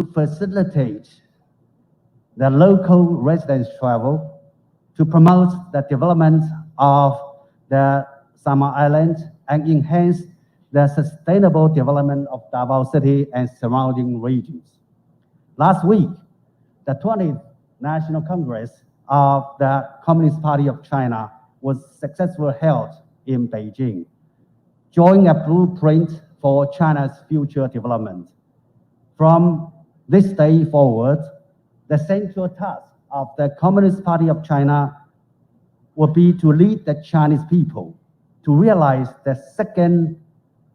facilitate the local residents' travel, to promote the development of the Samal Island and enhance the sustainable development of Davao City and surrounding regions. Last week, the 20th National Congress of the Communist Party of China was successfully held in Beijing, drawing a blueprint for China's future development. From this day forward, the central task of the Communist Party of China will be to lead the Chinese people to realize the second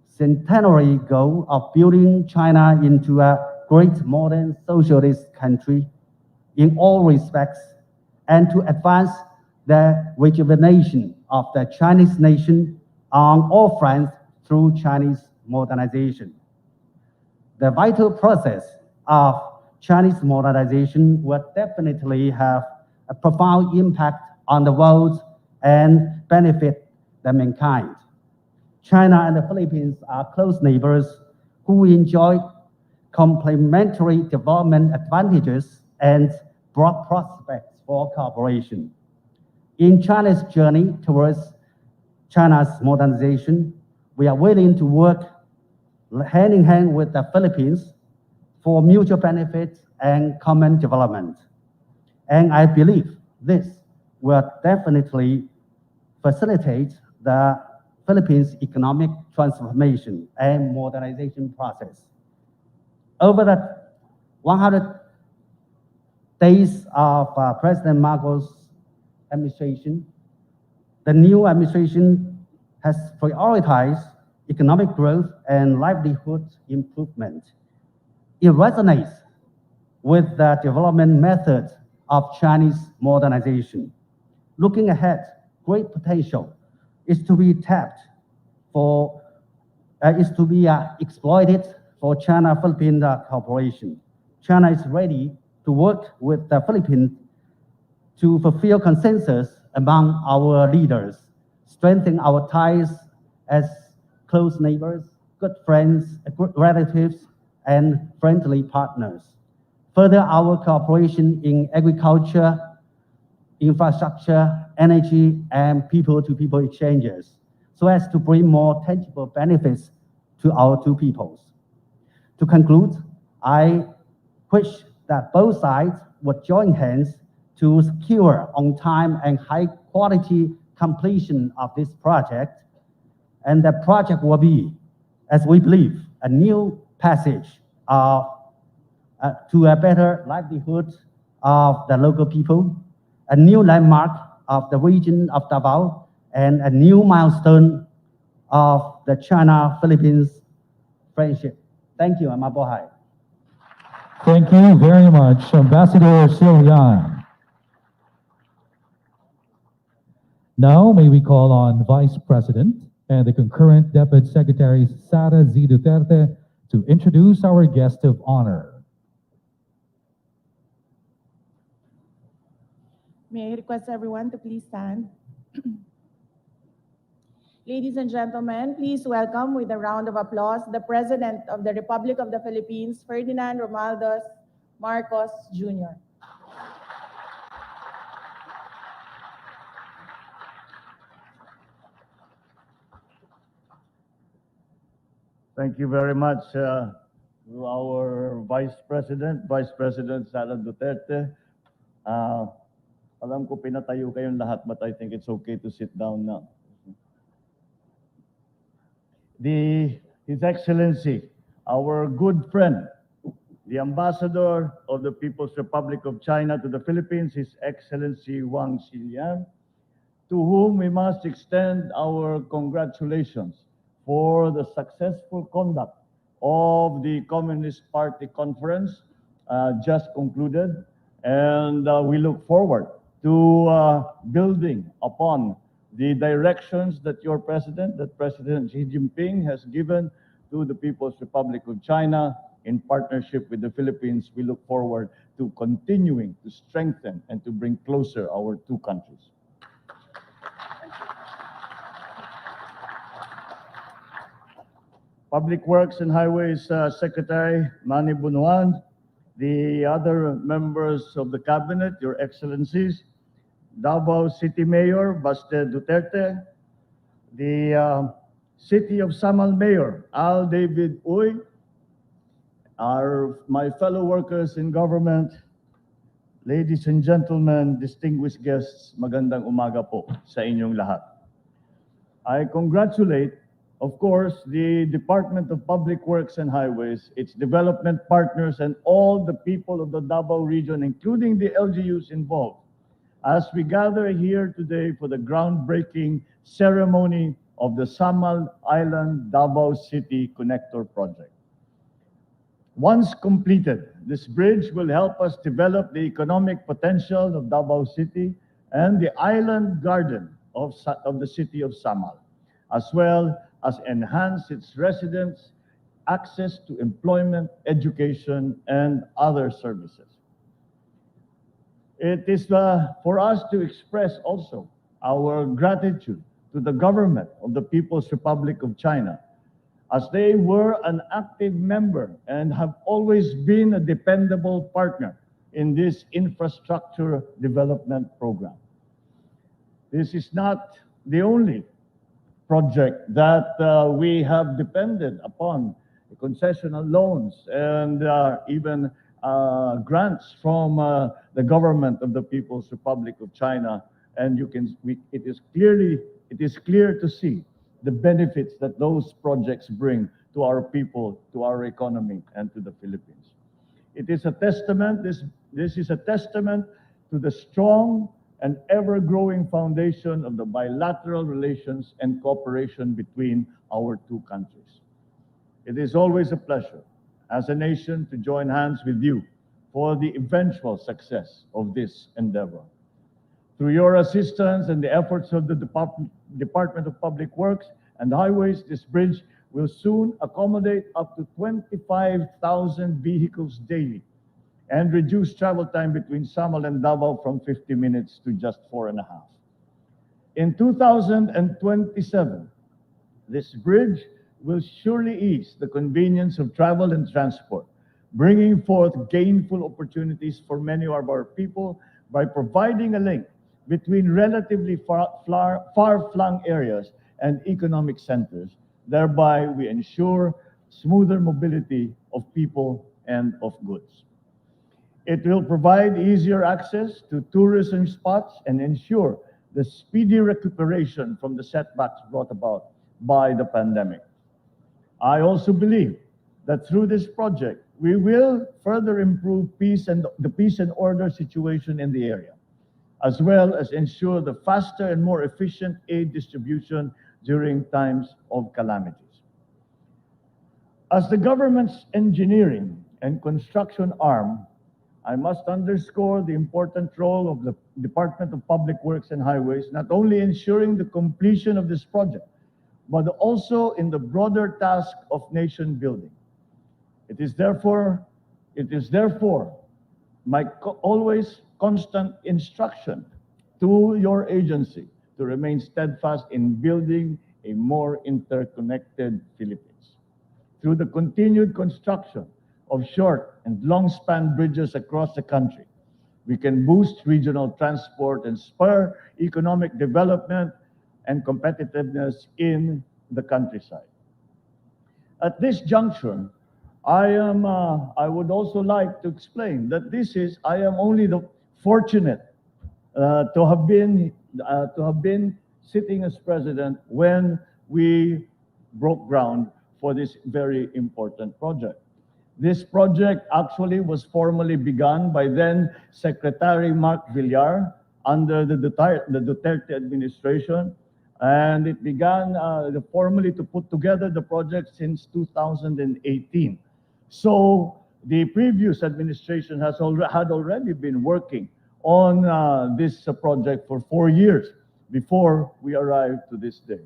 centenary goal of building China into a great modern socialist country in all respects, and to advance the rejuvenation of the Chinese nation on all fronts through Chinese modernization. The vital process of Chinese modernization will definitely have a profound impact on the world and benefit the mankind. China and the Philippines are close neighbors who enjoy complementary development advantages and broad prospects for cooperation. In China's journey towards China's modernization, we are willing to work hand in hand with the Philippines for mutual benefit and common development. And I believe this will definitely facilitate the Philippines' economic transformation and modernization process. Over the 100 days of President Marcos' administration, the new administration has prioritized economic growth and livelihood improvement. It resonates with the development methods of Chinese modernization. Looking ahead, great potential is to be tapped for, exploited for China-Philippine cooperation. China is ready to work with the Philippines to fulfill consensus among our leaders, strengthen our ties as close neighbors, good friends, good relatives, and friendly partners. Further our cooperation in agriculture, infrastructure, energy, and people-to-people exchanges, so as to bring more tangible benefits to our two peoples. To conclude, I wish that both sides would join hands to secure on time and high quality completion of this project. And the project will be, as we believe, a new passage to a better livelihood of the local people, a new landmark of the region of Davao, and a new milestone of the China-Philippines friendship. Thank you, Mabuhay. Thank you very much, Ambassador Silian. Now, may we call on Vice President and the concurrent Deputy Secretary Sara Z. Duterte to introduce our guest of honor. May I request everyone to please stand? Ladies and gentlemen, please welcome with a round of applause the President of the Republic of the Philippines, Ferdinand Romualdez Marcos Jr. Thank you very much to our Vice President Sara Duterte. Alam ko pinatayo kayong lahat, but I think it's okay to sit down now. His Excellency, our good friend, the Ambassador of the People's Republic of China to the Philippines, His Excellency Wang Xilian, to whom we must extend our congratulations for the successful conduct of the Communist Party Conference just concluded, and we look forward to building upon the directions that your President, President Xi Jinping, has given to the People's Republic of China in partnership with the Philippines. We look forward to continuing to strengthen and to bring closer our two countries. Public Works and Highways Secretary Manny Bunuan, the other members of the cabinet, Your Excellencies, Davao City Mayor Baste Duterte, the City of Samal Mayor Al David Uy, my fellow workers in government, ladies and gentlemen, distinguished guests, magandang umaga po sa inyong lahat. I congratulate, of course, the Department of Public Works and Highways, its development partners, and all the people of the Davao region, including the LGUs involved, as we gather here today for the groundbreaking ceremony of the Samal Island-Davao City Connector Project. Once completed, this bridge will help us develop the economic potential of Davao City and the island garden of the city of Samal, as well as enhance its residents' access to employment, education, and other services. It is for us to express also our gratitude to the government of the People's Republic of China, as they were an active member and have always been a dependable partner in this infrastructure development program. This is not the only project that we have depended upon, concessional loans and even grants from the government of the People's Republic of China, and it is clear to see the benefits that those projects bring to our people, to our economy, and to the Philippines. It is a testament. This is a testament to the strong and ever-growing foundation of the bilateral relations and cooperation between our two countries. It is always a pleasure, as a nation, to join hands with you for the eventual success of this endeavor. Through your assistance and the efforts of the Department of Public Works and Highways, this bridge will soon accommodate up to 25,000 vehicles daily and reduce travel time between Samal and Davao from 50 minutes to just 4.5. In 2027, this bridge will surely ease the convenience of travel and transport, bringing forth gainful opportunities for many of our people by providing a link between relatively far-flung areas and economic centers. Thereby, we ensure smoother mobility of people and of goods. It will provide easier access to tourism spots and ensure the speedy recuperation from the setbacks brought about by the pandemic. I also believe that through this project, we will further improve the peace and order situation in the area, as well as ensure the faster and more efficient aid distribution during times of calamities. As the government's engineering and construction arm, I must underscore the important role of the Department of Public Works and Highways, not only ensuring the completion of this project, but also in the broader task of nation building. It is therefore my always constant instruction to your agency to remain steadfast in building a more interconnected Philippines. Through the continued construction of short and long-span bridges across the country, we can boost regional transport and spur economic development and competitiveness in the countryside. At this juncture, I would also like to explain that I am only fortunate to have been sitting as president when we broke ground for this very important project. This project actually was formally begun by then Secretary Mark Villar under the Duterte administration, and it began formally to put together the project since 2018. So the previous administration had already been working on this project for 4 years before we arrived to this day.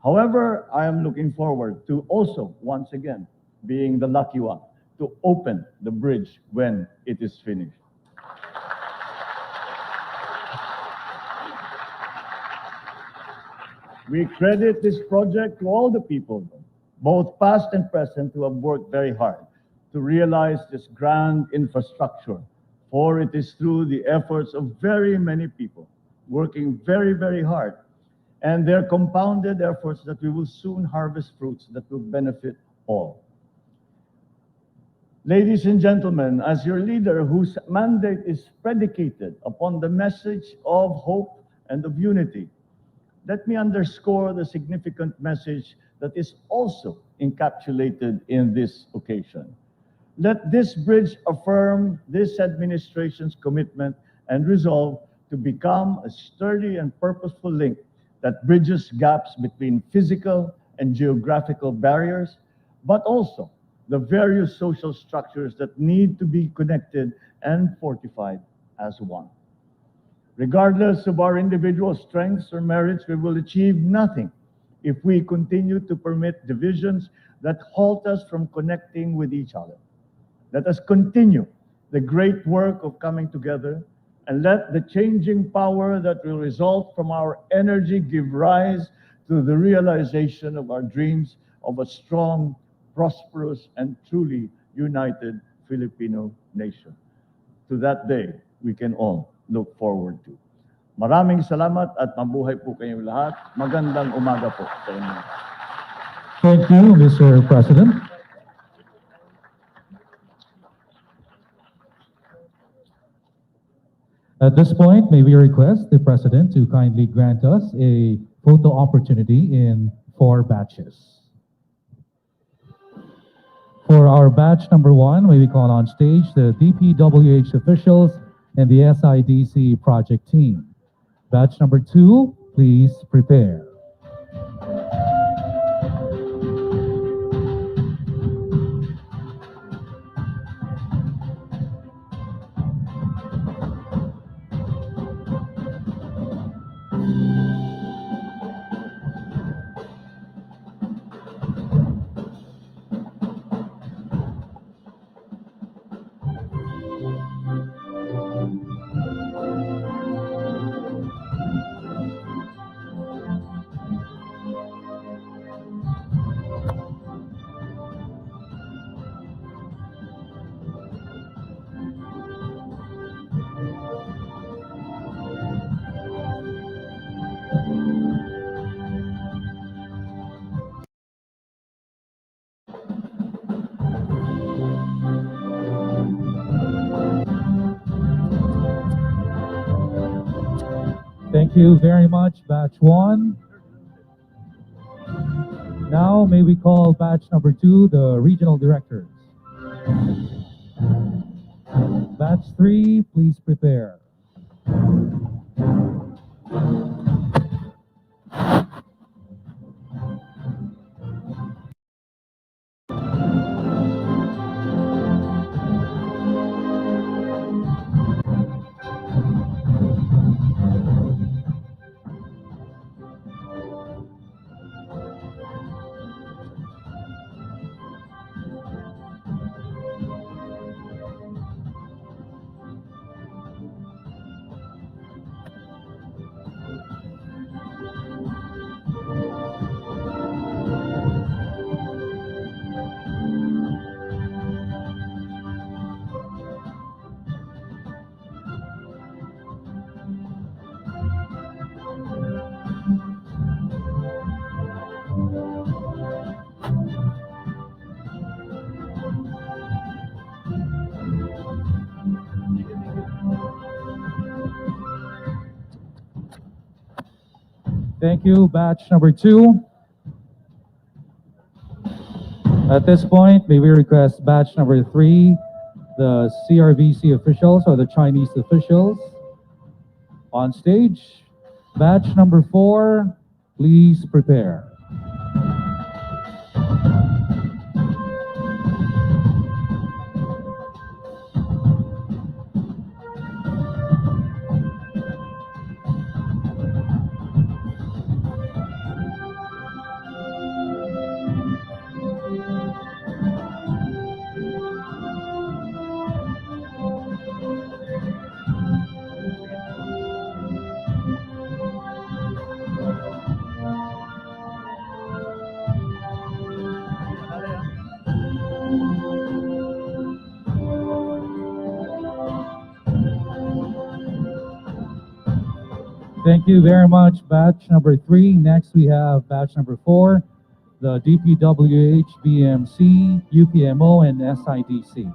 However, I am looking forward to also, once again, being the lucky one to open the bridge when it is finished. We credit this project to all the people, both past and present, who have worked very hard to realize this grand infrastructure, for it is through the efforts of very many people working very, very hard and their compounded efforts that we will soon harvest fruits that will benefit all. Ladies and gentlemen, as your leader whose mandate is predicated upon the message of hope and of unity, let me underscore the significant message that is also encapsulated in this occasion. Let this bridge affirm this administration's commitment and resolve to become a sturdy and purposeful link that bridges gaps between physical and geographical barriers, but also the various social structures that need to be connected and fortified as one. Regardless of our individual strengths or merits, we will achieve nothing if we continue to permit divisions that halt us from connecting with each other. Let us continue the great work of coming together, and let the changing power that will result from our energy give rise to the realization of our dreams of a strong, prosperous, and truly united Filipino nation. To that day, we can all look forward to. Maraming salamat at mabuhay po kayong lahat. Magandang umaga po sa inyo. Thank you, Mr. President. At this point, may we request the President to kindly grant us a photo opportunity in 4 batches. For our batch number 1, may we call on stage the DPWH officials and the SIDC project team. Batch number 2, please prepare. Thank you very much, batch 1. Now may we call batch number 2, the regional directors. Batch 3, please prepare. Thank you, batch number 2. At this point, may we request batch number 3, the CRVC officials or the Chinese officials on stage. Batch number 4, please prepare. Thank you very much, batch number 3. Next, we have batch number 4, the DPWH, BMC, UPMO, and SIDC.